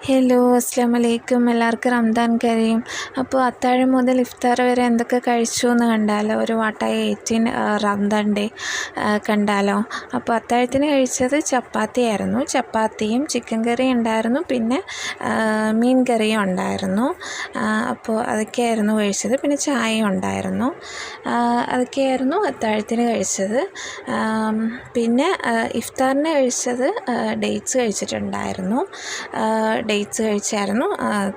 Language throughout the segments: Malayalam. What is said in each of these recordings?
ഹലോ, അസ്സലാമലൈക്കും. എല്ലാവർക്കും റംദാൻ കരീം. അപ്പോൾ അത്താഴം മുതൽ ഇഫ്താർ വരെ എന്തൊക്കെ കഴിച്ചു എന്ന് കണ്ടാലോ. ഒരു വാട്ടായി 18 റംദാൻ ഡേ കണ്ടാലോ. അപ്പോൾ അത്താഴത്തിന് കഴിച്ചത് ചപ്പാത്തിയായിരുന്നു. ചപ്പാത്തിയും ചിക്കൻ കറിയും ഉണ്ടായിരുന്നു, പിന്നെ മീൻ കറിയും ഉണ്ടായിരുന്നു. അപ്പോൾ അതൊക്കെയായിരുന്നു കഴിച്ചത്. പിന്നെ ചായയും ഉണ്ടായിരുന്നു. അതൊക്കെയായിരുന്നു അത്താഴത്തിന് കഴിച്ചത്. പിന്നെ ഇഫ്താറിന് കഴിച്ചത് ഡേറ്റ്സ് കഴിച്ചിട്ടുണ്ടായിരുന്നു. ഡേറ്റ്സ് കഴിച്ചായിരുന്നു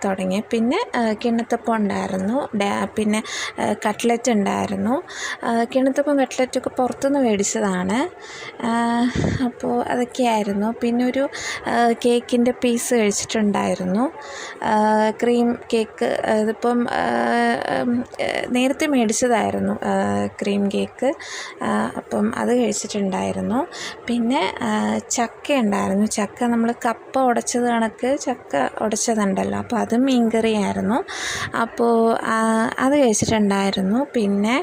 തുടങ്ങി. പിന്നെ കിണ്ണത്തപ്പം ഉണ്ടായിരുന്നു. പിന്നെ കട്ട്ലറ്റ് ഉണ്ടായിരുന്നു. കിണ്ണത്തപ്പം കട്ട്ലറ്റൊക്കെ പുറത്തുനിന്ന് മേടിച്ചതാണ്. അപ്പോൾ അതൊക്കെയായിരുന്നു. പിന്നെ ഒരു കേക്കിൻ്റെ പീസ് കഴിച്ചിട്ടുണ്ടായിരുന്നു. Cream cake. ഇതിപ്പം നേരത്തെ മേടിച്ചതായിരുന്നു ക്രീം കേക്ക്. അപ്പം അത് കഴിച്ചിട്ടുണ്ടായിരുന്നു. പിന്നെ ചക്ക ഉണ്ടായിരുന്നു. ചക്ക നമ്മൾ കപ്പ ഉടച്ചത് കണക്ക് ചക്ക ഉടച്ചതുണ്ടല്ലോ, അപ്പോൾ അത് മീൻകറിയായിരുന്നു. അപ്പോൾ അത് കഴിച്ചിട്ടുണ്ടായിരുന്നു. പിന്നെ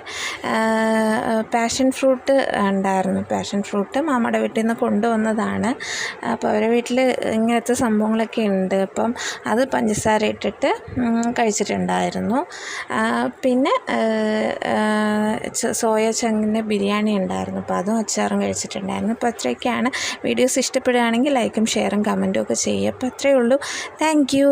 പാഷൻ ഫ്രൂട്ട് ഉണ്ടായിരുന്നു. പാഷൻ ഫ്രൂട്ട് മാമയുടെ വീട്ടിൽ നിന്ന് കൊണ്ടുവന്നതാണ്. അപ്പോൾ അവരുടെ വീട്ടിൽ ഇങ്ങനത്തെ സംഭവങ്ങളൊക്കെ ഉണ്ട്. അപ്പം അത് പഞ്ചസാര ഇട്ടിട്ട് കഴിച്ചിട്ടുണ്ടായിരുന്നു. പിന്നെ സോയ ചങ്കിൻ്റെ ബിരിയാണി ഉണ്ടായിരുന്നു. അപ്പോൾ അതും അച്ചാറും കഴിച്ചിട്ടുണ്ടായിരുന്നു. അപ്പോൾ അത്രയൊക്കെയാണ്. വീഡിയോസ് ഇഷ്ടപ്പെടുകയാണെങ്കിൽ ലൈക്കും ഷെയറും കമൻറ്റും ഒക്കെ ചെയ്യുക. അപ്പോൾ അത്രയേ ഉള്ളൂ. Thank you.